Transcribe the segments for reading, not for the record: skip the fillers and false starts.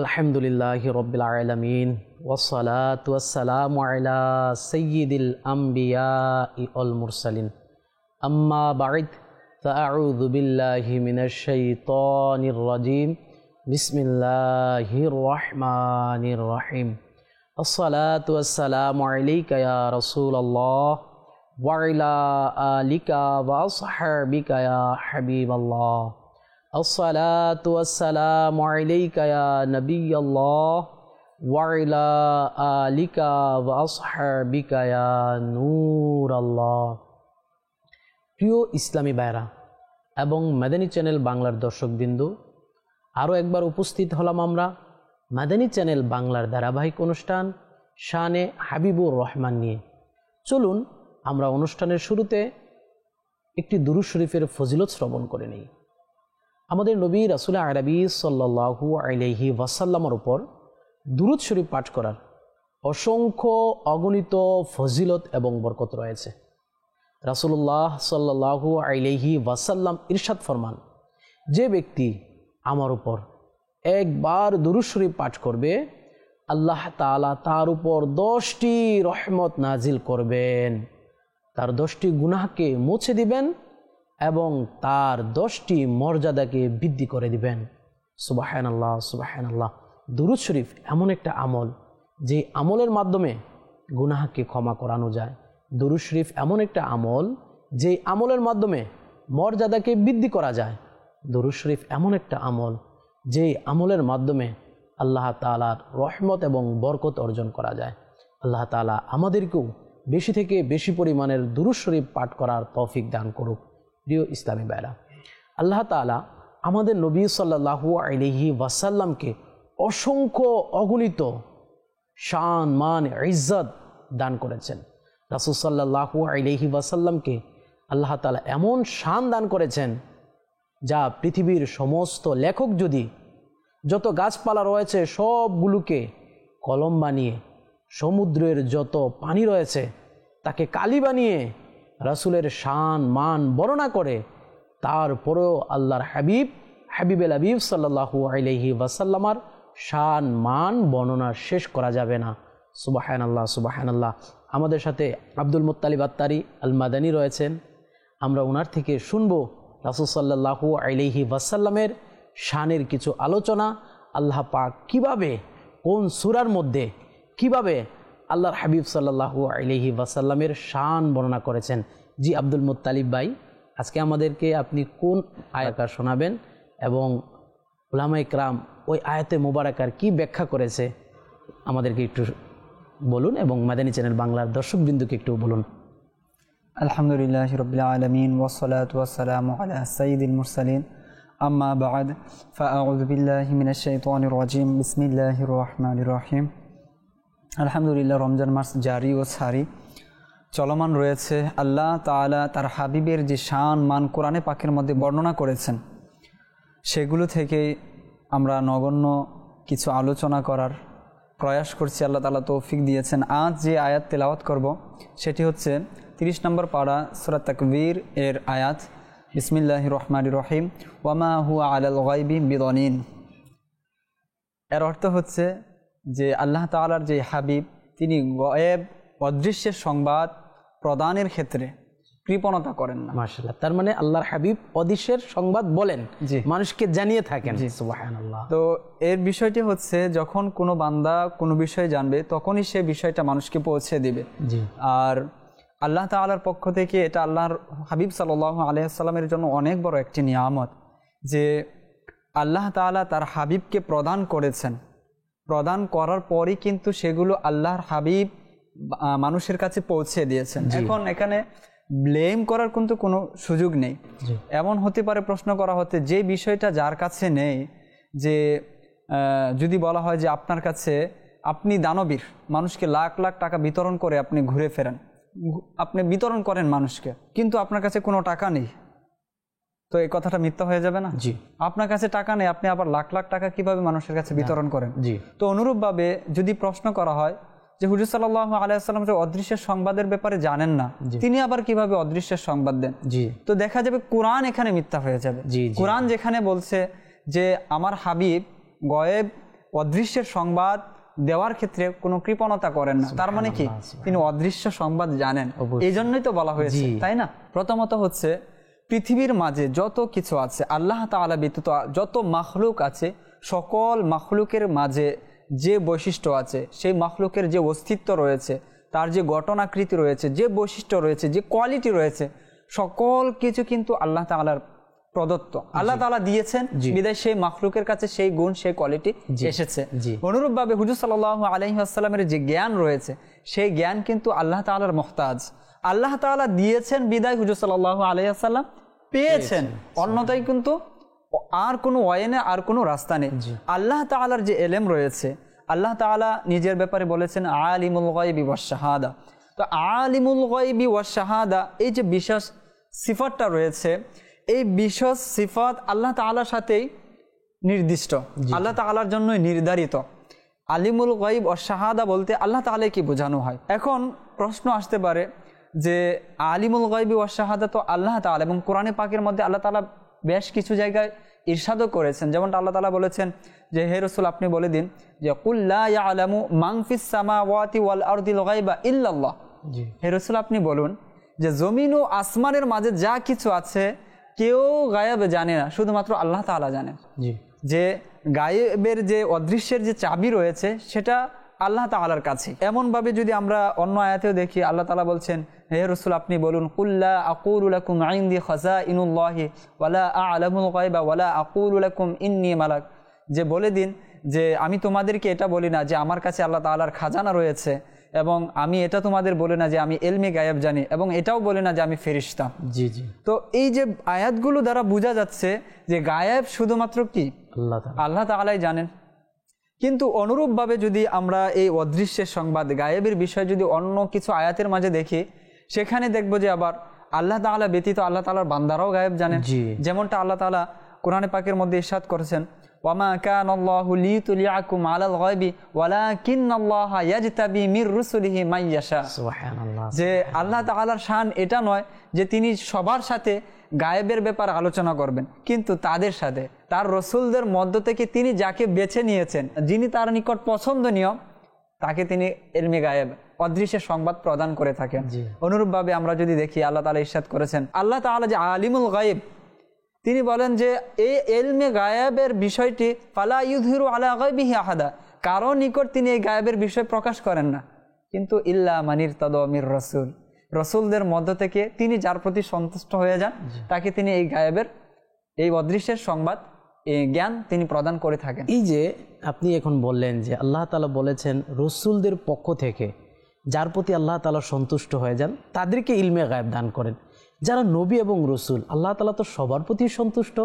আলহামদুলিল্লাহি রাব্বিল আলামিন ওয়াসসালাতু ওয়াসসালামু আলা সাইয়্যিদিল আমবিয়াই ওয়াল মুরসালিন আম্মা বা'দ ফাআউযু বিল্লাহি মিনাশ শাইতানির রাজীম বিসমিল্লাহির রহমানির রহিম আসসালাতু ওয়াসসালামু আলাইকা ইয়া রাসূলুল্লাহ ওয়া আলা আলিকা ওয়া আসহাবিকা ইয়া হাবিবাল্লাহ আসসালাতু ওয়াসসালামু আলাইকা ইয়া নবিয়াল্লাহ ওয়া আলা আলিকা ওয়া আসহাবিকা ইয়া নূরাল্লাহ। প্রিয় ইসলামী ভাইরা এবং মাদানী চ্যানেল বাংলার দর্শকবৃন্দু, আরও একবার উপস্থিত হলাম আমরা মাদানী চ্যানেল বাংলার ধারাবাহিক অনুষ্ঠান শানে হাবিবুর রহমান নিয়ে। চলুন আমরা অনুষ্ঠানের শুরুতে একটি দুরূদ শরীফের ফজিলত শ্রবণ করে নিই। আমাদের নবী রাসূল আরবি সাল্লাল্লাহু আলাইহি ওয়াসাল্লামের উপর দুরূদ শরীফ পাঠ করার অসংখ্য অগণিত ফজিলত এবং বরকত রয়েছে। রাসূলুল্লাহ সাল্লাল্লাহু আলাইহি ওয়াসাল্লাম ইরশাদ ফরমান, যে ব্যক্তি আমার উপর একবার দুরূদ শরীফ পাঠ করবে, আল্লাহ তাআলা তার উপর 10টি রহমত নাজিল করবেন, তার 10টি গুনাহকে মুছে দিবেন এবং তার 10টি মর্যাদাকে বৃদ্ধি করে দিবেন। সুবহানাল্লাহ সুবহানাল্লাহ। দুরূদ শরীফ এমন একটা আমল যে আমলের মাধ্যমে গুনাহকে ক্ষমা করানো যায়। দুরূদ শরীফ এমন একটা আমল যে আমলের মাধ্যমে মর্যাদাকে বৃদ্ধি করা যায়। দুরূদ শরীফ এমন একটা আমল যে আমলের মাধ্যমে আল্লাহ তাআলার রহমত এবং বরকত অর্জন করা যায়। আল্লাহ তাআলা আমাদেরকেও বেশি থেকে বেশি পরিমাণের দুরূদ শরীফ পাঠ করার তৌফিক দান করুক। প্রিয় ইসলামী ভাইরা, আল্লাহ তাআলা আমাদের নবী সাল্লাল্লাহু আলাইহি ওয়াসাল্লামকে অসংখ্য অগণিত শান মান ইজ্জত দান করেছেন। রাসূল সাল্লাল্লাহু আলাইহি ওয়াসাল্লামকে আল্লাহ তাআলা এমন শান দান করেছেন যা পৃথিবীর সমস্ত লেখক যদি যত গাছপালা রয়েছে সবগুলোকে কলম বানিয়ে, সমুদ্রের যত পানি রয়েছে তাকে কালি বানিয়ে রাসূলের শান মান বর্ণনা করে, তারপরেও আল্লাহর হাবিবুল হাবিব সাল্লাল্লাহু আলাইহি ওয়াসাল্লামার শান মান বর্ণনা শেষ করা যাবে না। সুবহানাল্লাহ সুবহানাল্লাহ। আমাদের সাথে আব্দুল মুত্তালিব আত্তারি আল মাদানী রয়েছেন। আমরা ওনার থেকে শুনবো রাসূল সাল্লাল্লাহু আলাইহি ওয়াসাল্লামের শানের কিছু আলোচনা। আল্লাহ পাক কিভাবে, কোন সূরার মধ্যে কিভাবে আল্লাহর হাবিব সাল্লাল্লাহু আলাইহি ওয়াসাল্লামের শান বর্ণনা করেছেন। জি আব্দুল মুত্তালিব ভাই, আজকে আমাদেরকে আপনি কোন আয়াত শোনাবেন এবং উলামায়ে কেরাম ওই আয়াতে মুবারাকার কি ব্যাখ্যা করেছে আমাদেরকে একটু বলুন এবং মাদানী চ্যানেল বাংলার দর্শকবৃন্দুকে একটু বলুন। আলহামদুলিল্লাহি রাব্বিল আলামিন ওয়াসসালাতু ওয়াসসালামু আলা সাইয়্যিদিল মুরসালিন আম্মা বা'দ ফাআউযু বিল্লাহি মিনাশ শাইতানির রাজীম বিসমিল্লাহির রহমানির রহিম। আলহামদুলিল্লাহ, রমজান মাস জারি ও সারি চলমান রয়েছে। আল্লাহ তাআলা তার হাবিবের যে শান মান কোরআনে পাকের মধ্যে বর্ণনা করেছেন, সেগুলো থেকে আমরা নগণ্য কিছু আলোচনা করার প্রয়াস করছি। আল্লাহ তাআলা তৌফিক দিয়েছেন। আজ যে আয়াত তেলাওয়াত করব সেটি হচ্ছে 30 নম্বর পারা সূরা তাকবীর এর আয়াত। বিসমিল্লাহির রহমানির রহিম। ওয়ামা হুয়া আলাল গায়বি বিদানিন। এর অর্থ হচ্ছে যে আল্লাহ তাআলার যে হাবিব, তিনি গায়েব অদৃশ্যের সংবাদ প্রদানের ক্ষেত্রে কৃপণতা করেন না। মাশাআল্লাহ। তার মানে আল্লাহর হাবিব অদৃশ্যের সংবাদ বলেন, মানুষকে জানিয়ে থাকেন। সুবহানাল্লাহ। তো এর বিষয়টি হচ্ছে যখন কোনো বান্দা কোনো বিষয় জানবে তখনই সে বিষয়টা মানুষকে পৌঁছে দিবে। আর আল্লাহ তাআলার পক্ষ থেকে এটা আল্লাহর হাবিব সাল্লাল্লাহু আলাইহি ওয়াসাল্লামের জন্য অনেক বড় একটি নিয়ামত যে আল্লাহ তাআলা তার হাবিবকে প্রদান করেছেন। প্রদান করার পরই কিন্তু সেগুলো আল্লাহর হাবিব মানুষের কাছে পৌঁছে দিয়েছেন। এখন এখানে ব্লেম করার কিন্তু কোনো সুযোগ নেই। এমন হতে পারে, প্রশ্ন করা হতে, যে বিষয়টা যার কাছে নেই, যে যদি বলা হয় যে আপনার কাছে, আপনি দানবীর, মানুষকে লাখ লাখ টাকা বিতরণ করে আপনি ঘুরে ফেরেন, আপনি বিতরণ করেন মানুষকে, কিন্তু আপনার কাছে কোনো টাকা নেই, তো এই কথাটা মিথ্যা হয়ে যাবে না? আপনার কাছে টাকা নেই, আপনি আবার লাখ লাখ টাকা কিভাবে মানুষের কাছে বিতরণ করেন? তো অনুরূপভাবে যদি প্রশ্ন করা হয় যে হুজুর সাল্লাল্লাহু আলাইহি ওয়াসাল্লাম যে অদৃশ্যের সংবাদের ব্যাপারে জানেন না, তিনি আবার কিভাবে অদৃশ্যের সংবাদ দেন? তো দেখা যাবে কোরআন এখানে মিথ্যা হয়ে যাবে। কোরআন যেখানে বলছে যে আমার হাবিব গয়েব অদৃশ্যের সংবাদ দেওয়ার ক্ষেত্রে কোনো কৃপণতা করেন না। তার মানে কি, তিনি অদৃশ্য সংবাদ জানেন, এই জন্যই তো বলা হয়েছে, তাই না? প্রথমত হচ্ছে পৃথিবীর মাঝে যত কিছু আছে, আল্লাহ তাআলা ব্যতীত যত মাখলুক আছে, সকল মাখলুকের মাঝে যে বৈশিষ্ট্য আছে, সেই মাখলুকের যে অস্তিত্ব রয়েছে, তার যে গঠনাকৃতি রয়েছে, যে বৈশিষ্ট্য রয়েছে, যে কোয়ালিটি রয়েছে, সকল কিছু কিন্তু আল্লাহ তাআলার প্রদত্ত, আল্লাহ তাআলা দিয়েছেন, বিদায় সেই মাখলুকের কাছে সেই গুণ, সেই কোয়ালিটি এসেছে। অনুরূপভাবে হুজুর সাল্লাল্লাহু আলাইহি ওয়াসাল্লামের যে জ্ঞান রয়েছে, সেই জ্ঞান কিন্তু আল্লাহ তাআলার মুহতাজ, আল্লাহ তাআলা দিয়েছেন, বিদায় হুজুর সাল্লাল্লাহু আলাইহি ওয়াসাল্লাম পেয়েছেন। অন্যথায় কিন্তু আর কোনো ওয়াইনে, আর কোনো রাস্তা নেই। আল্লাহ তাআলার যে ইলম রয়েছে, আল্লাহ তাআলা নিজের ব্যাপারে বলেছেন আলিমুল গায়বি ওয়াশ শাহাদা। তো আলিমুল গায়বি ওয়াশ শাহাদা, এই যে বিশেষ সিফাতটা রয়েছে, এই বিশেষ সিফাত আল্লাহ তাআলার সাথেই নির্দিষ্ট, আল্লাহ তাআলার জন্যই নির্ধারিত। আলিমুল গায়ব ওয়াশ শাহাদা বলতে আল্লাহ তাআলা কি বোঝানো হয়? এখন প্রশ্ন আসতে পারে যে আলিমুল গায়বি ওয়াশ শাহাদা তো আল্লাহ তাআলা, এবং কোরআনে পাকের মধ্যে আল্লাহ তাআলা বেশ কিছু জায়গায় ইরশাদও করেছেন, যেমনটা আল্লাহ তাআলা বলেছেন যে হে রাসূল আপনি বলে দিন যে কুল লা ইয়ালামু মান ফিস সামাওয়াতি ওয়াল আরদিল গায়বা ইল্লাল্লাহ। হে রাসূল আপনি বলুন যে জমিন ও আসমানের মাঝে যা কিছু আছে কেউ গায়েব জানে না, শুধুমাত্র আল্লাহ তাআলা জানেন। যে গায়েবের যে অদৃশ্যের যে চাবি রয়েছে সেটা আল্লাহ তাআলার কাছে। এমনভাবে যদি আমরা অন্য আয়াতেও দেখি, আল্লাহ তাআলা বলছেন হে রাসূল আপনি বলুন কুল লা আকুলু লাকুম ইনদি খাযাইনুল্লাহি ওয়ালা আ'লামুল গায়বা ওয়ালা আকুলু লাকুম ইন্নী মালাক, যে বলে দিন যে আমি তোমাদেরকে এটা বলি না যে আমার কাছে আল্লাহ তাআলার খাজানা রয়েছে, এবং আমি এটা তোমাদের বলি না যে আমি ইলমে গায়েব জানি, এবং এটাও বলি না যে আমি ফেরেশতা। তো এই যে আয়াতগুলো দ্বারা বোঝা যাচ্ছে যে গায়েব শুধুমাত্র কি আল্লাহ তাআলাই জানেন। কিন্তু অনুরূপভাবে যদি আমরা এই অদৃশ্যের সংবাদ, গায়েবের বিষয়ে যদি অন্য কিছু আয়াতের মাঝে দেখি, সেখানে দেখবো যে আবার আল্লাহ তাআলা ব্যতীত আল্লাহ তাআলার বান্দারাও গায়েব জানেন। যেমনটা আল্লাহ তাআলা কোরআনে পাকের মধ্যে ইরশাদ করেছেন ওয়ামা কানাল্লাহু লিতুলিয়াকুম আলাল গায়বি ওয়ালাকিন্নাল্লাহা ইয়াজতাবি মির রুসুলিহি মান ইয়াশা। সুবহানাল্লাহ। যে আল্লাহ তাআলার শান এটা নয় যে তিনি সবার সাথে গায়েবের ব্যাপার আলোচনা করবেন, কিন্তু তাদের সাথে তার রসুলদের মধ্য থেকে তিনি যাকে বেছে নিয়েছেন, যিনি তার নিকট পছন্দনীয়, তাকে তিনি ইলমে গায়েব, অদৃশ্যের সংবাদ প্রদান করে থাকেন। অনুরূপভাবে আমরা যদি দেখি আল্লাহ তাআলা ইরশাদ করেছেন, আল্লাহ তাআলা যে আলিমুল গায়ব, তিনি বলেন যে এই ইলমে গায়েবের বিষয়টি ফালা ইউযহিরু আলা গায়বিহি আহাদা, কারো নিকট তিনি এই গায়েবের বিষয় প্রকাশ করেন না, কিন্তু ইল্লা মানির তাদা মির রাসূল, রসুলদের মধ্য থেকে তিনি যার প্রতি সন্তুষ্ট হয়ে যান তাকে তিনি এই গায়েবের, এই অদৃশ্যের সংবাদ, এই জ্ঞান তিনি প্রদান করে থাকেন। এই যে আপনি এখন বললেন যে আল্লাহ তাআলা বলেছেন রসুলদের পক্ষ থেকে যার প্রতি আল্লাহ তাআলা সন্তুষ্ট হয়ে যান তাদেরকে ইলমে গায়েব দান করেন। যারা নবী এবং রসুল, আল্লাহ তাআলা তো সবার প্রতি সন্তুষ্ট,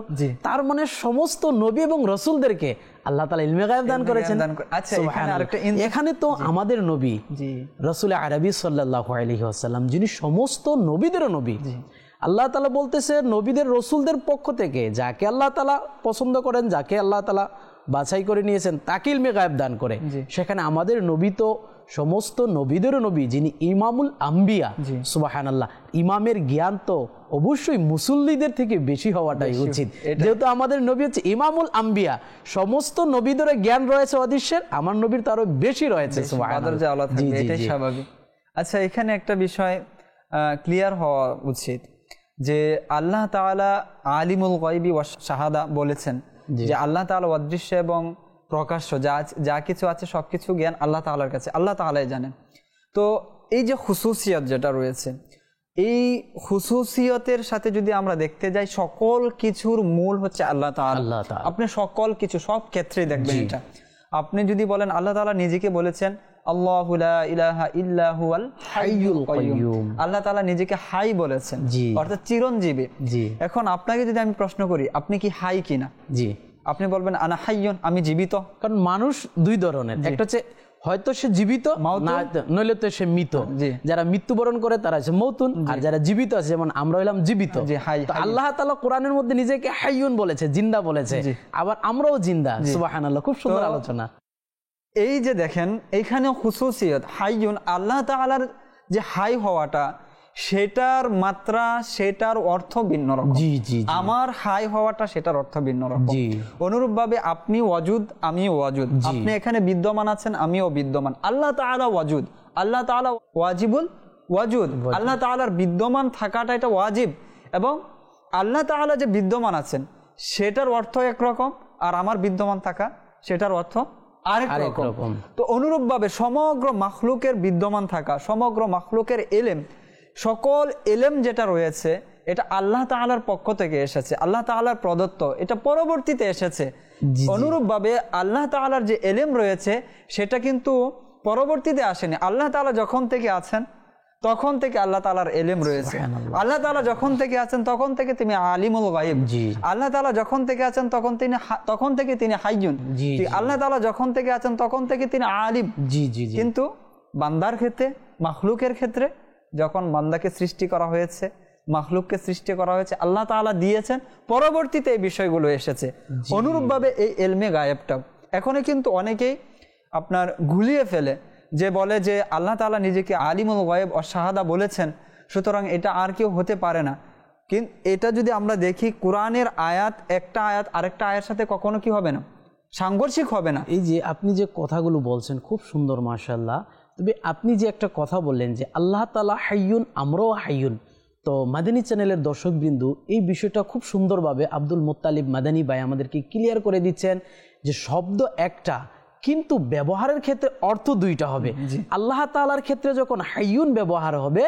তার মানে সমস্ত নবী এবং রসুলদেরকে আল্লাহ তাআলা ইলমে গায়েব দান করেছেন। আচ্ছা, এখানে তো আমাদের নবী রাসূল আরবি সাল্লাল্লাহু আলাইহি ওয়াসাল্লাম, যিনি সমস্ত নবীদেরও নবী, আল্লাহ তাআলা বলতেছে নবীদের রসুলদের পক্ষ থেকে যাকে আল্লাহ তাআলা পছন্দ করেন, যাকে আল্লাহ তাআলা বাছাই করে নিয়েছেন তাকে ইলমে গায়েব দান করে। সেখানে আমাদের নবী তো সমস্ত নবীদেরও নবী, যিনি ইমামুল আম্বিয়া। সুবহানাল্লাহ। ইমামের জ্ঞান তো অবশ্যই মুসল্লিদের থেকে বেশি হওয়াটাই উচিত, যেহেতু আমাদের নবী হচ্ছে ইমামুল আম্বিয়া, সমস্ত নবীদের জ্ঞান রয়েছে অদৃশ্যের, আমার নবীর তো আরো বেশি রয়েছে। স্বাভাবিক। আচ্ছা, এখানে একটা বিষয় ক্লিয়ার হওয়া উচিত যে আল্লাহ তাআলা আলিমুল গায়বি ওয়াশ শাহাদা বলেছেন, যে আল্লাহ তাআলা অদৃশ্য এবং প্রকাশ্য যা কিছু আছে সবকিছু জ্ঞান আল্লাহ তাআলার কাছে, আল্লাহ তাআলাই জানেন। তো এই যে খুসুসিয়ত যেটা রয়েছে, এই খুসুসিয়তের সাথে যদি আমরা দেখতে যাই, সকল কিছুর মূল হচ্ছে আল্লাহ তাআলা। আপনি সকল কিছু সব ক্ষেত্রেই দেখবেন এটা। আপনি যদি বলেন আল্লাহ তাআলা নিজেকে বলেছেন আল্লাহু লা ইলাহা ইল্লা হুয়াল হাইয়ুল কাইয়্যুম, আল্লাহ তাআলা নিজেকে হাই বলেছেন, অর্থাৎ চিরঞ্জীবী। এখন আপনাকে যদি আমি প্রশ্ন করি আপনি কি হাই কিনা, আপনি বলবেন আনা হাইয়ুন, আমি জীবিত। কারণ মানুষ দুই ধরনের, একটা হচ্ছে হয়তো সে জীবিত, নইলে তো সে মৃত। যারা মৃত্যুবরণ করে তারা হচ্ছে মৌতুন, আর যারা জীবিত আছে যেমন আমরা হইলাম জীবিত। আল্লাহ তাআলা কোরআনের মধ্যে নিজেকে হাইয়ুন বলেছে, জিন্দা বলেছে, আবার আমরাও জিন্দা। সুবহানাল্লাহ, খুব সুন্দর আলোচনা। এই যে দেখেন এইখানে খুসুসিয়ত হাইয়ুন, আল্লাহ তাআলার যে হাই হওয়াটা, সেটার মাত্রা, সেটার অর্থ ভিন্ন রকম। আমার হাই হওয়াটা, সেটার অর্থ ভিন্ন রকম। অনুরূপভাবে আপনি ওয়াজুদ, আমি ওয়াজুদ, আপনি এখানে বিদ্যমান আছেন, আমিও বিদ্যমান। আল্লাহ তাআলা ওয়াজুদ, আল্লাহ তাআলা ওয়াজিবুল ওয়াজুদ, আল্লাহ তাআলার বিদ্যমান থাকাটা এটা ওয়াজিব। এবং আল্লাহ তাআলা যে বিদ্যমান আছেন সেটার অর্থ একরকম, আর আমার বিদ্যমান থাকা সেটার অর্থ আরেক রকম। তো অনুরূপভাবে সমগ্র মাখলুকের বিদ্যমান থাকা, সমগ্র মাখলুকের এলেম, সকল এলেম যেটা রয়েছে এটা আল্লাহ তাআলার পক্ষ থেকে এসেছে, আল্লাহ তাআলার প্রদত্ত, এটা পরবর্তীতে এসেছে। অনুরূপভাবে আল্লাহ তাআলার যে এলেম রয়েছে সেটা কিন্তু পরবর্তীতে আসেনি। আল্লাহ তাআলা যখন থেকে আছেন তখন থেকে আল্লাহ তাআলার এলেম রয়েছে। আল্লাহ তাআলা যখন থেকে আছেন তখন থেকে তিনি আলিমুল গায়ব। আল্লাহ তাআলা যখন থেকে আছেন তখন থেকে তিনি হাইয়ুন। আল্লাহ তাআলা যখন থেকে আছেন তখন থেকে তিনি আলিম। কিন্তু বান্দার ক্ষেত্রে, মাখলুকের ক্ষেত্রে, যখন বান্দাকে সৃষ্টি করা হয়েছে, মাখলুককে সৃষ্টি করা হয়েছে, আল্লাহ তাআলা দিয়েছেন, পরবর্তীতে এই বিষয়গুলো এসেছে। অনুরূপভাবে এই এলমে গায়েবটা এখনো কিন্তু অনেকেই আপনার ঘুলিয়ে ফেলে, যে বলে যে আল্লাহ তাআলা নিজেকে আলিমুল গায়েব ও শাহাদা বলেছেন, সুতরাং এটা আর কেউ হতে পারে না। কিন্তু এটা যদি আমরা দেখি, কোরআনের আয়াত, একটা আয়াত আরেকটা আয়াতের সাথে কখনো কি হবে না, সাংঘর্ষিক হবে না। এই যে আপনি যে কথাগুলো বলছেন খুব সুন্দর, মাশাআল্লাহ। তবে আপনি যে একটা কথা বললেন যে আল্লাহ তাআলা হাইয়ুন, আমরাও হাইয়ুন, তো মাদানী চ্যানেলের দর্শকবৃন্দু এই বিষয়টা খুব সুন্দরভাবে আব্দুল মুত্তালিব মাদানী ভাই আমাদেরকে ক্লিয়ার করে দিচ্ছেন যে শব্দ একটা, কিন্তু ব্যবহারের ক্ষেত্রে অর্থ দুইটা হবে। আল্লাহ তাআলার ক্ষেত্রে যখন হাইয়ুন ব্যবহার হবে,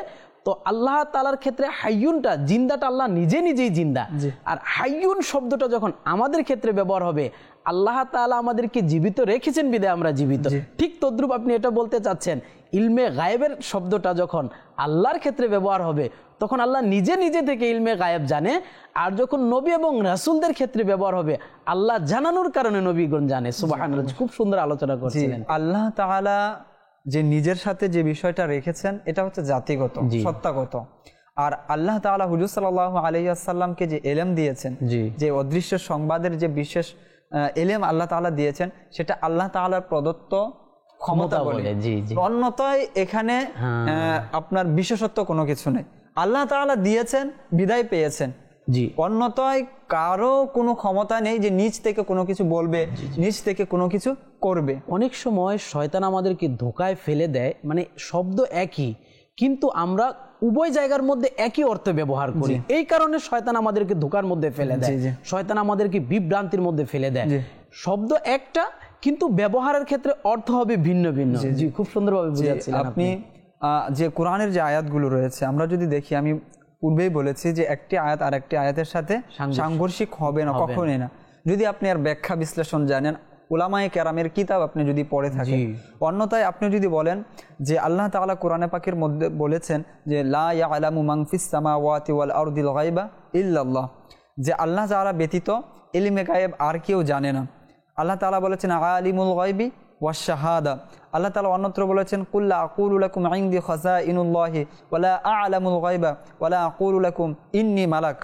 তো আল্লাহ তাআলার ক্ষেত্রে হাইয়ুনটা, জিন্দাটা আল্লাহ নিজেই জিন্দা। আর হাইয়ুন শব্দটা যখন আমাদের ক্ষেত্রে ব্যবহার হবে, আল্লাহ তাআলা আমাদেরকে জীবিত রেখেছেন বিধায় আমরা জীবিত। ঠিক তদ্রুপ আপনি এটা বলতে চাচ্ছেন, ইলমে গায়েবের শব্দটা যখন আল্লাহর ক্ষেত্রে ব্যবহার হবে তখন আল্লাহ নিজে থেকে ইলমে গায়েব জানে। আর যখন নবী এবং রাসূলদের ক্ষেত্রে ব্যবহার হবে, আল্লাহ জানানোর কারণে নবীগণ জানে। সুবহানাল্লাহ, খুব সুন্দর আলোচনা করছিলেন। আল্লাহ তাআলা যে নিজের সাথে যে বিষয়টা রেখেছেন এটা হচ্ছে জাতিগত, সত্তাগত। আর আল্লাহ তাআলা হুজুর সাল্লাল্লাহু আলাইহি ওয়াসাল্লামকে যে ইলম দিয়েছেন, যে অদৃশ্য সংবাদের যে বিশেষ ইলম আল্লাহ তাআলা দিয়েছেন, সেটা আল্লাহ তাআলার প্রদত্ত ক্ষমতা বলে। অন্যথায় এখানে আপনার বিশেষত্ব কোনো কিছু নেই। আল্লাহ তাআলা দিয়েছেন, বিদায় পেয়েছেন। অন্যথায় কারো কোনো ক্ষমতা নেই যে নিজ থেকে কোনো কিছু বলবে, নিজ থেকে কোনো কিছু করবে। অনেক সময় শয়তান আমাদেরকে ধোঁকায় ফেলে দেয়, মানে শব্দ একই কিন্তু আমরা উভয় জায়গার মধ্যে একই অর্থ ব্যবহার করি। এই কারণে শয়তান আমাদেরকে ধোঁকার মধ্যে ফেলে দেয়, শয়তান আমাদেরকে বিভ্রান্তির মধ্যে ফেলে দেয়। শব্দ একটা কিন্তু ব্যবহারের ক্ষেত্রে অর্থ হবে ভিন্ন ভিন্ন। জি, খুব সুন্দরভাবে বুঝাচ্ছিলেন আপনি। যে কোরআনের যে আয়াতগুলো রয়েছে আমরা যদি দেখি, আমি পূর্বেই বলেছি যে একটি আয়াত আর একটি আয়াতের সাথে সাংঘর্ষিক হবে না, কখনোই না। যদি আপনি আর ব্যাখ্যা বিশ্লেষণ জানেন, উলামায়ে কেরামের কিতাব আপনি যদি পড়ে থাকেন, অন্যথায় আপনি যদি বলেন যে আল্লাহ তাআলা কোরআনে পাকের মধ্যে বলেছেন যে লা ইয়ালামু মান ফিস সামাওয়াতি ওয়াল আরদিল গায়বা ইল্লাল্লাহ, যে আল্লাহ তাআলা ব্যতীত ইলমে গায়েব আর কেউ জানে না। আল্লাহ তাআলা বলেছেন আলিমুল গায়বি ওয়াশ শাহাদা। আল্লাহ তাআলা অন্যত্র বলেছেন কুল লা আকুলু লাকুম ইনদি খাযাইনুল্লাহি ওয়ালা আ'লামুল গায়বা ওয়ালা আকুলু লাকুম ইন্নী মালাক,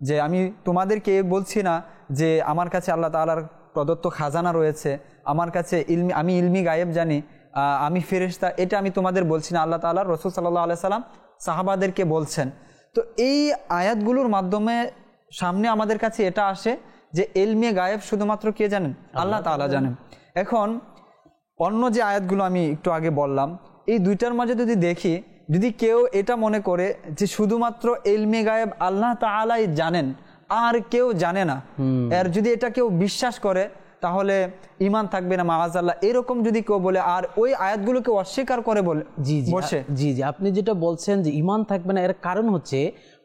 যে আমি তোমাদেরকে বলছি না যে আমার কাছে আল্লাহ তাআলার প্রদত্ত খাজানা রয়েছে, আমার কাছে আমি ইলমি গায়েব জানি, আমি ফেরেশতা, এটা আমি তোমাদের বলছি না। আল্লাহ তাআলা রাসূল সাল্লাল্লাহু আলাইহি সাল্লাম সাহাবাদেরকে বলছেন। তো এই আয়াতগুলোর মাধ্যমে সামনে আমাদের কাছে এটা আসে যে ইলমে গায়েব শুধুমাত্র কে জানেন? আল্লাহ তাআলা জানেন। এখন অন্য যে আয়াতগুলো আমি একটু আগে বললাম, এই দুইটার মাঝে যদি দেখি, যদি কেউ এটা মনে করে যে শুধুমাত্র ইলমে গায়েব আল্লাহ তাআলাই জানেন আর কেউ জানে না, এর যদি এটা কেউ বিশ্বাস করে তাহলে ঈমান থাকবে না মাআযাল্লাহ, এরকম যদি কেউ বলে আর ওই আয়াতগুলোকে অস্বীকার করে বলে বসে, জি আপনি যেটা বলছেন যে ঈমান থাকবে না, এর কারণ হচ্ছে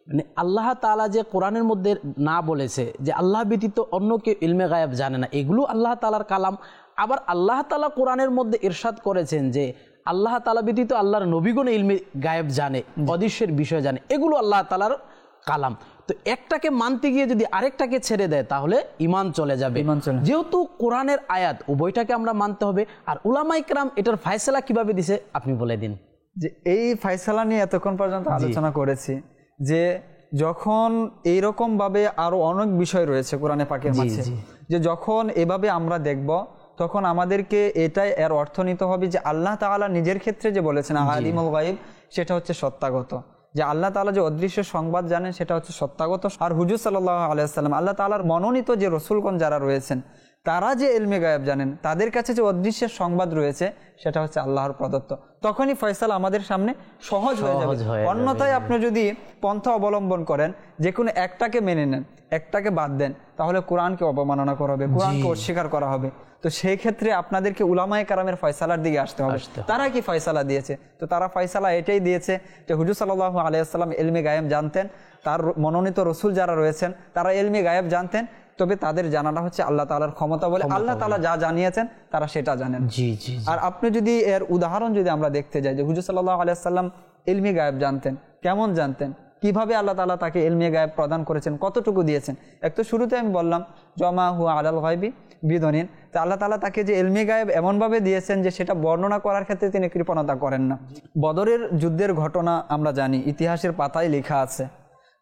মানে আল্লাহ তাআলা যে কোরআনের মধ্যে না বলেছে যে আল্লাহ ব্যতীত অন্য কেউ ইলমে গায়েব জানে না, এগুলো আল্লাহ তাআলার কালাম। আবার আল্লাহ তাআলা কোরআনের মধ্যে ইরশাদ করেছেন যে আল্লাহ তাআলা ব্যতীত আল্লাহর নবীগণ ইলমে গায়েব জানে, অদৃশ্যের বিষয় জানে, এগুলো আল্লাহ তাআলার কালাম। তো একটাকে মানতে গিয়ে যদি আরেকটাকে ছেড়ে দেয় তাহলে ঈমান চলে যাবে। যেহেতু কোরআনের আয়াত উভয়টাকে আমরা মানতে হবে। আর উলামায়ে কেরাম এটার ফয়সালা কিভাবে দিছে আপনি বলে দিন। যে এই ফয়সালা নিয়ে এতক্ষণ পর্যন্ত আলোচনা করেছি, যে যখন এইরকম ভাবে আরো অনেক বিষয় রয়েছে কোরআনে পাকের মাঝে, যে যখন এভাবে আমরা দেখব তখন আমাদেরকে এটাই এর অর্থ নিতে হবে যে আল্লাহ তাআলা নিজের ক্ষেত্রে যে বলেছেন আলিমুল গায়ব, সেটা হচ্ছে সত্তাগত। যে আল্লাহ তাআলা যে অদৃশ্য সংবাদ জানেন সেটা হচ্ছে সত্যাগত। আর হুজুর সাল্লাল্লাহু আলাইহি ওয়াসাল্লাম আল্লাহ তাআলার মনোনীত যে রসুলগণ যারা রয়েছেন তারা যে ইলমে গায়েব জানেন, তাদের কাছে যে অদৃশ্যের সংবাদ রয়েছে সেটা হচ্ছে আল্লাহর প্রদত্ত। তখনই ফয়সালা আমাদের সামনে সহজ হয়ে যাবে। অন্যথায় আপনি যদি পন্থা অবলম্বন করেন, যে কোনো একটাকে মেনে নেন, একটাকে বাদ দেন, তাহলে কোরআনকে অবমাননা করা হবে, কোরআনকে অস্বীকার করা হবে। তো সেই ক্ষেত্রে আপনাদেরকে উলামায়ে কেরামের ফয়সালার দিকে আসতে হবে। তারা কি ফয়সালা দিয়েছে? তো তারা ফয়সালা এটাই দিয়েছে যে হুজুর সাল্লাল্লাহু আলাইহি ওয়াসাল্লাম ইলমে গায়েব জানতেন, তার মনোনীত রসুল যারা রয়েছেন তারা ইলমে গায়েব জানতেন, তবে তাদের জানাটা হচ্ছে আল্লাহ তাআলার ক্ষমতা বলে। আল্লাহ তাআলা যা জানিয়েছেন তারা সেটা জানেন। আর আপনি যদি এর উদাহরণ যদি আমরা দেখতে যাই যে হুজুর সাল্লাল্লাহু আলাইহি ওয়াসাল্লাম ইলমে গায়েব জানতেন, কেমন জানতেন, কিভাবে আল্লাহ তাআলা তাকে ইলমে গায়েব প্রদান করেছেন, কতটুকু দিয়েছেন। এক তো শুরুতে আমি বললাম জমা হুয়া আলাল গায়বি বিদনিন, তো আল্লাহ তাআলা তাকে যে ইলমে গায়েব এমনভাবে দিয়েছেন যে সেটা বর্ণনা করার ক্ষেত্রে তিনি কৃপণতা করেন না। বদরের যুদ্ধের ঘটনা আমরা জানি, ইতিহাসের পাতায় লেখা আছে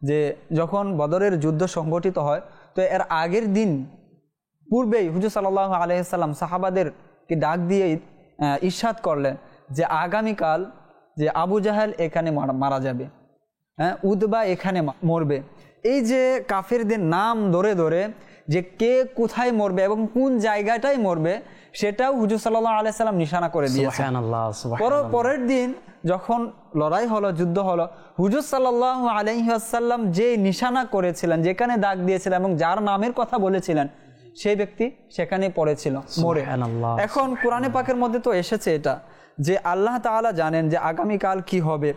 যে যখন বদরের যুদ্ধ সংগঠিত হয়, তো এর আগের দিন পূর্বেই হুজুর সাল্লাল্লাহু আলাইহি সাল্লাম সাহাবাদেরকে ডাক দিয়ে ইরশাদ করলেন যে আগামীকাল যে আবু জাহেল এখানে মারা যাবে, হ্যাঁ, উতবা এখানে মরবে। এই যে কাফেরদের নাম ধরে ধরে যে কে কোথায় মরবে এবং কোন জায়গাটায় মরবে সেটাও হুজুর সাল্লাল্লাহু আলাইহি সাল্লাম নিশানা করে দিয়েছেন। পরের দিন যখন লড়াই হলো, যুদ্ধ হলো, হুজুর সাল্লাল্লাহু আলাইহি ওয়াসাল্লাম যে নিশানা করেছিলেন, যেখানে দাগ দিয়েছিলেন এবং যার নামের কথা বলেছিলেন, সেই ব্যক্তি সেখানে পড়েছিল মরে। এখন কোরআনে পাকের মধ্যে তো এসেছে এটা যে আল্লাহ তাআলা জানেন যে আগামীকাল কি হবে,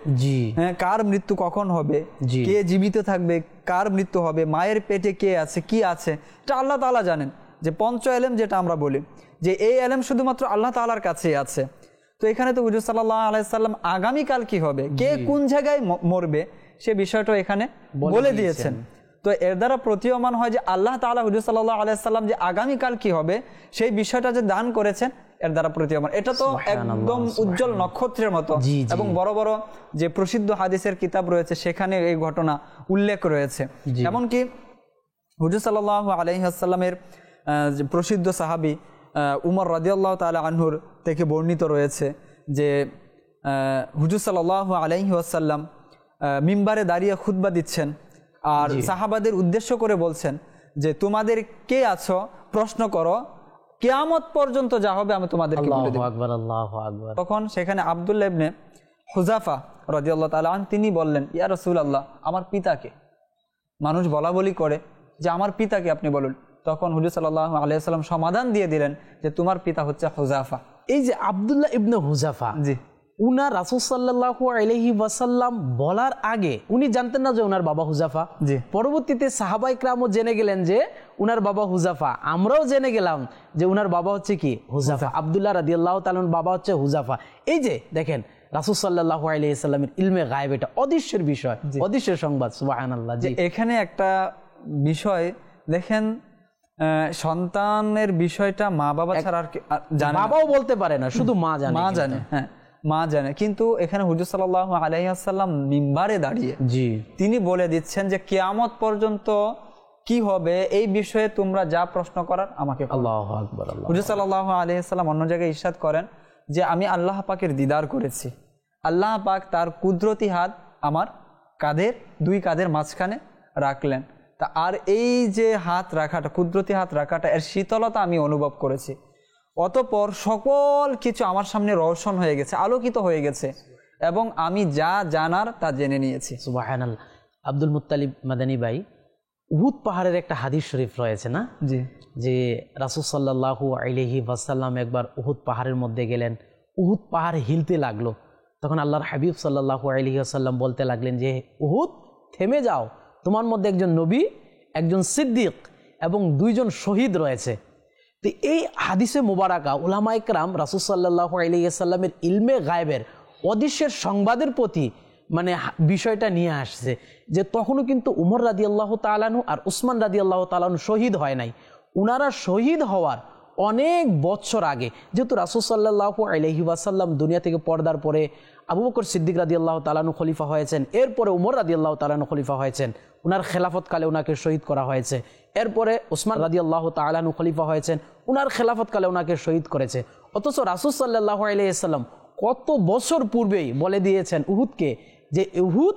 হ্যাঁ, কার মৃত্যু কখন হবে, কে জীবিত থাকবে, কার মৃত্যু হবে, মায়ের পেটে কে আছে, কি আছে, এটা আল্লাহ তাআলা জানেন। যে পঞ্চ এলেম যেটা আমরা বলি, যে এই এলেম শুধুমাত্র আল্লাহ তাআলার কাছেই আছে। তো এখানে তো হুজুর সাল্লাল্লাহু আলাইহি সাল্লাম আগামীকাল কি হবে, কে কোন জায়গায় মরবে, সে বিষয়টা এখানে বলে দিয়েছেন। তো এর দ্বারা প্রতীয়মান হয় যে আল্লাহ তাআলা হুজুর সাল্লাল্লাহু আলাইহি সাল্লাম যে আগামীকাল কি হবে সেই বিষয়টা যে দান করেছেন, এর দ্বারা প্রতীয়মান। এটা তো একদম উজ্জ্বল নক্ষত্রের মতো। এবং বড় বড় যে প্রসিদ্ধ হাদিসের কিতাব রয়েছে সেখানে এই ঘটনা উল্লেখ রয়েছে। এমনকি হুজুর সাল্লাল্লাহু আলাইহি ওয়াসাল্লামের যে প্রসিদ্ধ সাহাবী উমর রাদিয়াল্লাহু তাআলা আনহুর থেকে বর্ণিত রয়েছে যে হুজুর সাল্লাল্লাহু আলাইহি ওয়াসাল্লাম মিম্বারে দাঁড়িয়ে খুতবা দিচ্ছেন আর সাহাবাদের উদ্দেশ্য করে বলছেন যে তোমাদের কে আছো প্রশ্ন করো, কিয়ামত পর্যন্ত যা হবে আমি তোমাদেরকে বলে দেব। আল্লাহু আকবার। তখন সেখানে আব্দুল্লাহ ইবনে হুযাফা রাদিয়াল্লাহু তাআলা আন তিনি বললেন, ইয়া রাসূলুল্লাহ, আমার পিতাকে। মানুষ বলা বলি করে যে আমার পিতাকে আপনি বলুন। তখন হুজুর সাল্লাল্লাহু আলাইহি ওয়াসাল্লাম সমাধান দিয়ে দিলেন যে তোমার পিতা হচ্ছে হুযাফা। এই যে আব্দুল্লাহ ইবনে হুযাফা, জি, উনার রাসূল সাল্লাল্লাহু আলাইহি ওয়াসাল্লাম বলার আগে উনি জানতেন না যে উনার বাবা হুযাফা। জি, পরবর্তীতে সাহাবায়ে কেরামও জেনে গেলেন যে উনার বাবা হুযাফা। আমরাও জেনে গেলাম যে উনার বাবা হচ্ছে কি হুযাফা। আব্দুল্লাহ রাদিয়াল্লাহু তাআলা বাবা হচ্ছে হুযাফা। এই যে দেখেন রাসূল সাল্লাল্লাহু আলাইহি ওয়াসাল্লামের ইলমে গায়েব, এটা অদৃশ্যের বিষয়, অদৃশ্যের সংবাদ। সুবহানাল্লাহ। জি, এখানে একটা বিষয় দেখেন, সন্তানের বিষয়টা মা বাবা ছাড়া আর জানে, বাবাও বলতে পারে না, শুধু মা জানে। মা জানে, হ্যাঁ, মা জানে। কিন্তু এখানে হুজুর সাল্লাল্লাহু আলাইহি ওয়াসাল্লাম মিম্বারে দাঁড়িয়ে তিনি বলে দিচ্ছেন যে কিয়ামত পর্যন্ত কি হবে এই বিষয়ে তোমরা যা প্রশ্ন করার আমাকে। আল্লাহু আকবার। হুজুর সাল্লাল্লাহু আলাইহি ওয়াসাল্লাম অন্য জায়গায় ইরশাদ করেন যে আমি আল্লাহ পাকের দিদার করেছি, আল্লাহ পাক তার কুদরতি হাত আমার কাঁধের, দুই কাঁধের মাঝখানে রাখলেন। তা আর এই যে হাত রাখাটা, কুদরতি হাত রাখাটা, এর শীতলতা আমি অনুভব করেছি। অতঃপর সকল কিছু আমার সামনে রওশন হয়ে গেছে, আলোকিত হয়ে গেছে এবং আমি যা জানার তা জেনে নিয়েছি। সুবহানাল্লাহ। আব্দুল মুত্তালিব মাদানী ভাই, উহুদ পাহাড়ের একটা হাদিস শরীফ রয়েছে না, জি, যে রাসূল সাল্লাল্লাহু আলাইহি ওয়াসাল্লাম একবার উহুদ পাহাড়ের মধ্যে গেলেন, উহুদ পাহাড় হিলতে লাগলো। তখন আল্লাহর হাবিব সাল্লাল্লাহু আলাইহি ওয়াসাল্লাম বলতে লাগলেন যে উহুদ থেমে যাও, তোমার মধ্যে একজন নবী, একজন সিদ্দিক এবং দুইজন শহীদ রয়েছে। তো এই হাদিসে মুবারাকা উলামায়ে কেরাম রাসূল সাল্লাল্লাহু আলাইহি ওয়াসাল্লামের ইলমে গায়েবের অদৃশ্যের সংবাদের প্রতি মানে বিষয়টা নিয়ে আসছে যে তখনও কিন্তু উমর রাদিয়াল্লাহু তাআলা আনহু আর উসমান রাদিয়াল্লাহু তাআলা আনহু শহীদ হয় নাই। উনারা শহীদ হওয়ার অনেক বছর আগে, যেহেতু রাসূল সাল্লাল্লাহু আলাইহি ওয়াসাল্লাম দুনিয়া থেকে পর্দার পরে আবু বকর সিদ্দিক রাদিয়াল্লাহু তাআলা আনহু খলিফা হয়েছেন, এরপরে উমর রাদিয়াল্লাহু তাআলা আনহু খলিফা হয়েছেন, উনার খেলাফতকালে উনাকে শহীদ করা হয়েছে, এরপরে উসমান রাদিয়াল্লাহু তাআলা আনহু খলিফা হয়েছেন, উনার খেলাফতকালে উনাকে শহীদ করেছে। অথচ রাসূল সাল্লাল্লাহু আলাইহি ওয়াসাল্লাম কত বছর পূর্বেই বলে দিয়েছেন উহুদকে যে উহুদ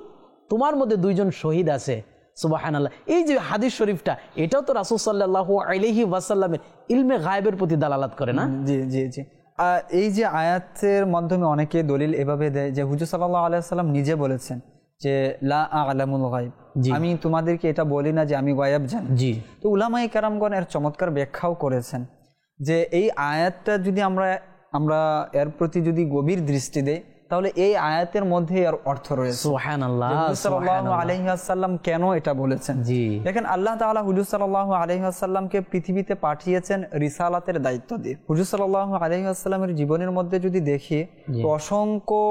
তোমার মধ্যে 2 জন শহীদ আছে। সুবহানাল্লাহ। এই যে হাদিস শরীফটা, এটাও তো রাসূল সাল্লাল্লাহু আলাইহি ওয়াসাল্লামের ইলমে গায়েবের প্রতি দালালাত করে না? জি জি জি। এই যে আয়াতের মাধ্যমে অনেকে দলিল এভাবে দেয় যে হুজুর সাল্লাল্লাহু আলাইহি ওয়াসাল্লাম নিজে বলেছেন যে লা আ'লামুল গায়ব, আমি তোমাদেরকে এটা বলি না যে আমি গায়ব জানি। জি। তো উলামায়ে কেরামগণ এর চমৎকার ব্যাখ্যাও করেছেন যে এই আয়াতটা যদি আমরা এর প্রতি যদি গভীর দৃষ্টি দেই, তাহলে এই আয়াতের মধ্যে এর অর্থ রয়েছে। সুবহানাল্লাহ। হুজুর সাল্লাল্লাহু আলাইহি ওয়াসাল্লাম কেন এটা বলেছেন? জি। দেখেন আল্লাহ তাআলা হুজুর সাল্লাল্লাহু আলাইহি ওয়াসাল্লামকে পৃথিবীতে পাঠিয়েছেন রিসালাতের দায়িত্ব দিয়ে। হুজুর সাল্লাল্লাহু আলাইহি ওয়াসাল্লামের জীবনের মধ্যে যদি দেখি, অসংখ্য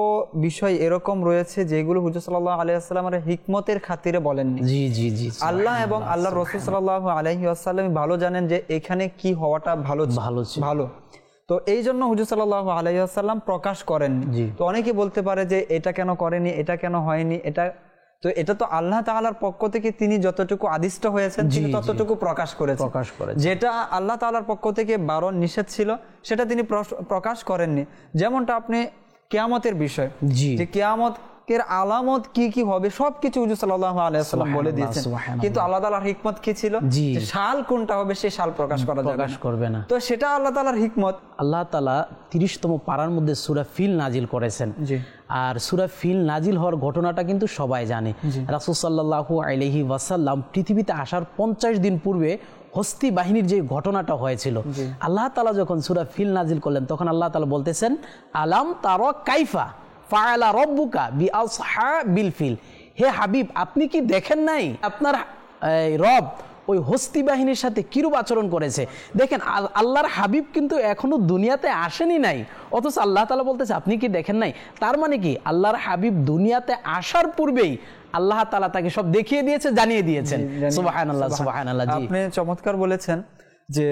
বিষয় এরকম রয়েছে যেগুলো হুজুর সাল্লাল্লাহু আলাইহি ওয়াসাল্লামের হিকমতের খাতিরে বলেননি। জি জি জি। আল্লাহ এবং আল্লাহর রাসূল সাল্লাল্লাহু আলাইহি ওয়াসাল্লাম ভালো জানেন যে এখানে কি হওয়াটা ভালো। তো এই জন্য হুজুর সাল্লাল্লাহু আলাইহি ওয়াসাল্লাম প্রকাশ করেননি। তো অনেকে বলতে পারে যে এটা কেন করেনি, এটা কেন হয়নি, এটা তো আল্লাহ তাআলার পক্ষ থেকে তিনি যতটুকু আদিষ্ট হয়েছেন তিনি ততটুকু প্রকাশ করেছেন। যেটা আল্লাহ তাআলার পক্ষ থেকে বারণ নিষেধ ছিল সেটা তিনি প্রকাশ করেননি। যেমনটা আপনি কিয়ামতের বিষয়, যে কিয়ামতের আলামত কি কি হবে সবকিছু হুজুর সাল্লাল্লাহু আলাইহি ওয়াসাল্লাম বলে দিয়েছেন, কিন্তু আল্লাহ তাআলার হিকমত কি ছিল? যে সাল কোনটা হবে সেই সাল প্রকাশ করবে না। তো সেটা আল্লাহ তাআলার হিকমত। আল্লাহ তাআলা 30তম পারার মধ্যে সূরা ফিল নাজিল করেছেন। আর সূরা ফিল নাজিল হওয়ার ঘটনাটা কিন্তু সবাই জানে। রাসূল সাল্লাল্লাহু আলাইহি ওয়াসাল্লাম পৃথিবীতে আসার 50 দিন পূর্বে হস্তি বাহিনীর যে ঘটনাটা হয়েছিল, আল্লাহ তাআলা যখন সূরা ফিল নাজিল করলেন তখন আল্লাহ তাআলা বলতেছেন, আলাম তারা কাইফা ফাআলা রাব্বুকা বিআসহাবিল ফিল। হে হাবিব, আপনি কি দেখেন নাই আপনার রব ওই হস্তি বাহিনীর সাথে কিরূপ আচরণ করেছে? দেখেন আল্লাহর হাবিব কিন্তু এখনো দুনিয়াতে আসেনি নাই, অথচ আল্লাহ তাআলা বলতেছে আপনি কি দেখেন নাই। তার মানে কি আল্লাহর হাবিব দুনিয়াতে আসার পূর্বেই আল্লাহ তাআলা তাকে সব দেখিয়ে দিয়েছে, জানিয়ে দিয়েছেন। সুবহানাল্লাহ সুবহানাল্লাহ। জি, আপনি চমৎকার বলেছেন যে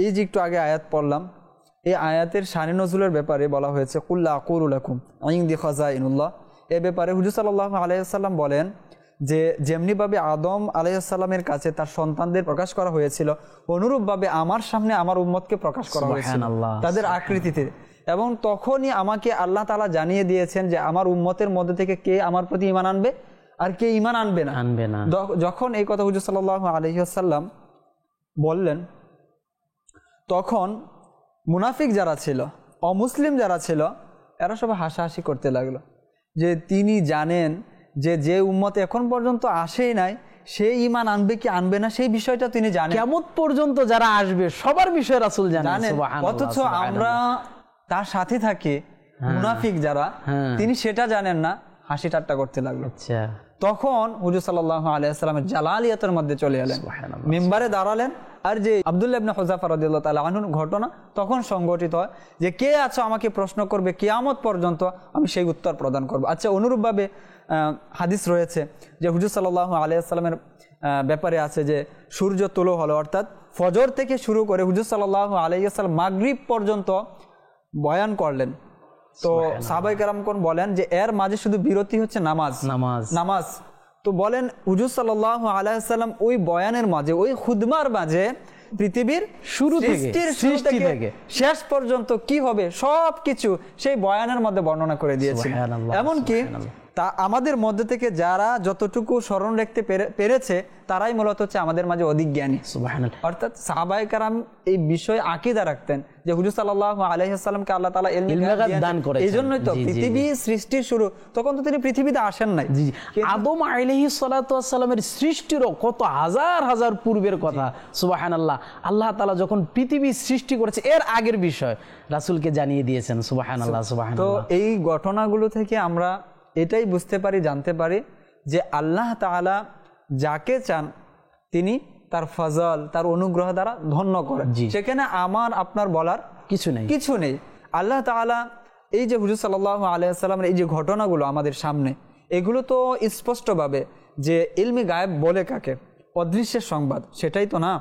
এই যে একটু আগে আয়াত পড়লাম, এই আয়াতের শানে নজুলের ব্যাপারে বলা হয়েছে কুল লা আকুলু লাকুম ইনদি খাযাইনুল্লাহ। এই ব্যাপারে হুজুর সাল্লাল্লাহু আলাইহি ওয়াসাল্লাম বলেন যে যেমনিভাবে আদম আলাইহিস সালামের কাছে তার সন্তানদের প্রকাশ করা হয়েছিল, অনুরূপভাবে আমার সামনে আমার উম্মতকে প্রকাশ করা হয়েছিল তাদের আকৃতিতে, এবং তখনই আমাকে আল্লাহ তাআলা জানিয়ে দিয়েছেন যে আমার উম্মতের মধ্যে থেকে কে আমার প্রতি ঈমান আনবে আর কে ঈমান আনবে না। যখন এই কথা হুজুর সাল্লাল্লাহু আলাইহি ওয়াসাল্লাম বললেন, তখন মুনাফিক যারা ছিল, অমুসলিম যারা ছিল, এরা সবাই হাসাহাসি করতে লাগলো যে তিনি জানেন যে উম্মত এখন পর্যন্ত আসেই নাই সে ঈমান আনবে কি আনবে না সেই বিষয়টা তিনি জানেন। কিয়ামত পর্যন্ত যারা আসবে সবার বিষয়ে রাসূল জানেন, অথচ আমরা তার সাথে থাকি মুনাফিক যারা, তিনি সেটা জানেন না, হাসি ঠাট্টা করতে লাগলো। আচ্ছা, তখন হুজুর সাল্লাল্লাহু আলাইহি ওয়াসাল্লামের জালালিয়াতের মধ্যে চলে এলেন, মিম্বারে দাঁড়ালেন, আর যে আব্দুল্লাহ ইবনে হুযাফা রাদিয়াল্লাহু তাআলা আনহুর ঘটনা তখন সংঘটিত হয় যে কে আছো আমাকে প্রশ্ন করবে কিয়ামত পর্যন্ত, আমি সেই উত্তর প্রদান করব। আচ্ছা, অনুরূপভাবে হাদিস রয়েছে যে হুজুর সাল্লাল্লাহু আলাইহি ওয়াসাল্লামের ব্যাপারে আছে যে সূর্য তুলো হলো, অর্থাৎ ফজর থেকে শুরু করে হুজুর সাল্লাল্লাহু আলাইহি ওয়াসাল্লাম মাগরিব পর্যন্ত বয়ান করলেন। তো সাহাবায়ে কেরামগণ বলেন যে এর মাঝে শুধু বিরতি হচ্ছে নামাজ। তো বলেন হুজুর সাল্লাল্লাহু আলাইহি ওয়াসাল্লাম ওই বয়ানের মাঝে, ওই খুতবার মাঝে পৃথিবীর শুরু থেকে শেষ পর্যন্ত কি হবে সবকিছু সেই বয়ানের মধ্যে বর্ণনা করে দিয়েছেন। এমনকি তা আমাদের মধ্যে থেকে যারা যতটুকু স্মরণ রাখতে পেরেছে তারাই মূলত হচ্ছে আমাদের মাঝে অধিক জ্ঞানী। অর্থাৎ সাহাবায়ে কেরাম এই বিষয়ে আকীদা রাখতেন যে হুজুর সাল্লাল্লাহু আলাইহি ওয়াসাল্লামকে আল্লাহ তাআলা ইলমে দান করেছেন। এইজন্যই তো পৃথিবী সৃষ্টির শুরু, তখন তো তিনি পৃথিবীতে আসেন নাই। আদম আলাইহিস সালাতু ওয়াস সালামের সৃষ্টিরও কত হাজার হাজার পূর্বের কথা। সুবহানাল্লাহ। আল্লাহ তাআলা যখন পৃথিবী সৃষ্টি করেছে এর আগের বিষয় রাসূলকে জানিয়ে দিয়েছেন। সুবহানাল্লাহ সুবহানাল্লাহ। তো এই ঘটনাগুলো থেকে আমরা এটাই বুঝতে পারি, জানতে পারি যে আল্লাহ তাআলা যাকে চান তিনি তার ফজল, তার অনুগ্রহ দ্বারা ধন্য করেন। সেখানে আমার আপনার বলার কিছু নেই। আল্লাহ তাআলা এই যে হুজুর সাল্লাল্লাহু আলাইহি ওয়াসাল্লামের এই যে ঘটনাগুলো আমাদের সামনে, এগুলো তো স্পষ্টভাবে যে ইলমে গায়েব বলে কাকে, অদৃশ্যের সংবাদ, সেটাই তো না।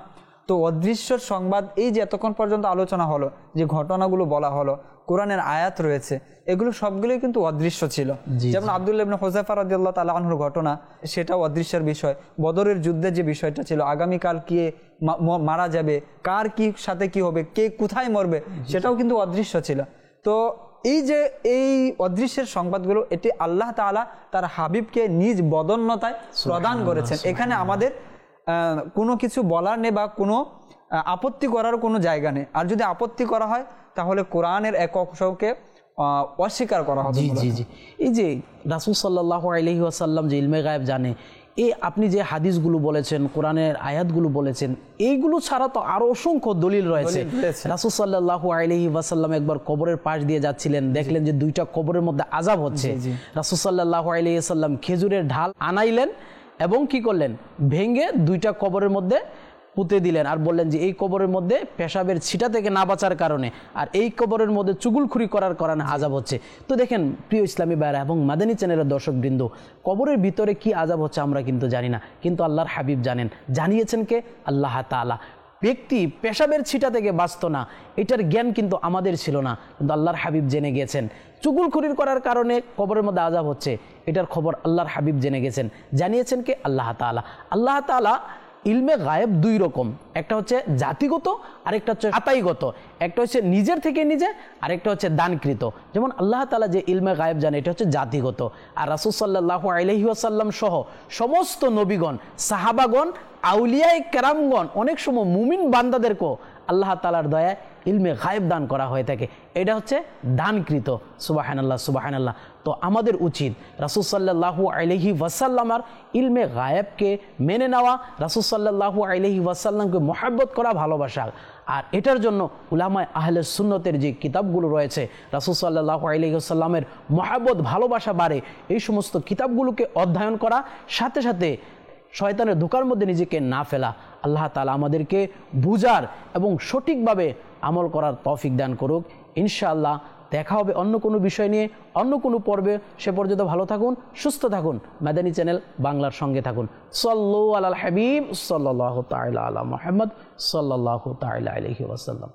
তো অদৃশ্যের সংবাদ এই যে এতক্ষণ পর্যন্ত আলোচনা হলো, যে ঘটনাগুলো বলা হলো, কোরআনের আয়াত রয়েছে, এগুলো সবগুলোই কিন্তু অদৃশ্য ছিল। যেমন আব্দুল্লাহ ইবনে হুযাফা রাদিয়াল্লাহু তাআলা আনহুর ঘটনা, সেটাও অদৃশ্যের বিষয়। বদরের যুদ্ধের যে বিষয়টা ছিল, আগামীকাল কে মারা যাবে, কার কি সাথে কি হবে, কে কোথায় মরবে, সেটাও কিন্তু অদৃশ্য ছিল। তো এই যে এই অদৃশ্যের সংবাদগুলো, এটি আল্লাহ তাআলা তার হাবিবকে নিজ বদন্যতায় প্রদান করেছেন। এখানে আমাদের কোনো কিছু বলার নেই বা কোনো আপত্তি করার কোনো জায়গা নেই। আর যদি আপত্তি করা হয় তাহলে কোরআনের এক অংশকে অস্বীকার করা হবে। জি জি, এই যে রাসূল সাল্লাল্লাহু আলাইহি ওয়াসাল্লাম যে ইলমে গায়েব জানে, এই আপনি যে হাদিসগুলো বলেছেন, কোরআনের আয়াতগুলো বলেছেন, এইগুলো ছাড়া তো আরো অসংখ্য দলিল রয়েছে। রাসূল সাল্লাল্লাহু আলাইহি ওয়াসাল্লাম একবার কবরের পাশ দিয়ে যাচ্ছিলেন, দেখলেন যে দুইটা কবরের মধ্যে আযাব হচ্ছে। রাসূল সাল্লাল্লাহু আলাইহি ওয়াসাল্লাম খেজুরের ঢাল আনাইলেন এবং কি করলেন, ভেঙে দুইটা কবরের মধ্যে পুঁতে দিলেন আর বললেন যে এই কবরের মধ্যে পেশাবের ছিটা থেকে না বাঁচার কারণে আর এই কবরের মধ্যে চুগুলখুরি করার কারণে আযাব হচ্ছে। তো দেখেন প্রিয় ইসলামী ভাইরা এবং মাদানী চ্যানেলের দর্শকবৃন্দ, কবরের ভিতরে কি আযাব হচ্ছে আমরা কিন্তু জানি না, কিন্তু আল্লাহর হাবিব জানেন। জানিয়েছেন কে? আল্লাহ তাআলা। ব্যক্তি পেশাবের ছিটা থেকে বাঁচত না, এটার জ্ঞান কিন্তু আমাদের ছিল না, কিন্তু আল্লাহর হাবিব জেনে গেছেন। চুগুলখুরির করার কারণে কবরের মধ্যে আযাব হচ্ছে, এটার খবর আল্লাহর হাবিব জেনে গেছেন। জানিয়েছেন কে? আল্লাহ তাআলা। আল্লাহ তাআলা ইলমে গায়েব দুই রকম, একটা হচ্ছে জাতিগত আর একটা হচ্ছে আতাইগত। একটা হচ্ছে নিজের থেকে নিজে, আর একটা হচ্ছে দানকৃত। যেমন আল্লাহ তাআলা যে ইলমে গায়েব জানে, এটা হচ্ছে জাতিগত। আর রাসূল সাল্লাল্লাহু আলাইহি ওয়াসাল্লাম সহ সমস্ত নবীগণ, সাহাবাগণ, আউলিয়ায়ে কেরামগণ, অনেক সময় মুমিন বান্দাদেরকেও আল্লাহ তাআলার দয়ায় ইলমে গায়েব দান করা হয়ে থাকে, এটা হচ্ছে দানকৃত। সুবহানাল্লাহ সুবহানাল্লাহ। তো আমাদের উচিত রাসূল সাল্লাল্লাহু আলাইহি ওয়াসাল্লামের ইলমে গায়েবকে মেনে নেওয়া, রাসূল সাল্লাল্লাহু আলাইহি ওয়াসাল্লামকে মহব্বত করা, ভালোবাসা। আর এটার জন্য উলামায়ে আহলে সুন্নতের যে কিতাবগুলো রয়েছে, রাসূল সাল্লাল্লাহু আলাইহি ওয়াসাল্লামের মহব্বত ভালোবাসা বাড়ে, এই সমস্ত কিতাবগুলোকে অধ্যয়ন করা, সাথে সাথে শয়তানের ধোঁকার মধ্যে নিজেকে না ফেলা। আল্লাহ তাআলা আমাদেরকে বুঝার এবং সঠিকভাবে আমল করার তৌফিক দান করুক। ইনশাআল্লাহ দেখা হবে অন্য কোনো বিষয় নিয়ে, অন্য কোনো পর্বে। সে পর্যন্ত ভালো থাকুন, সুস্থ থাকুন, মাদানী চ্যানেল বাংলার সঙ্গে থাকুন। সাল্লু আলাল হাবিব সাল্লাল্লাহু তাআলা আলা মুহাম্মদ সাল্লাল্লাহু তাআলা আলাইহি ওয়াসাল্লাম।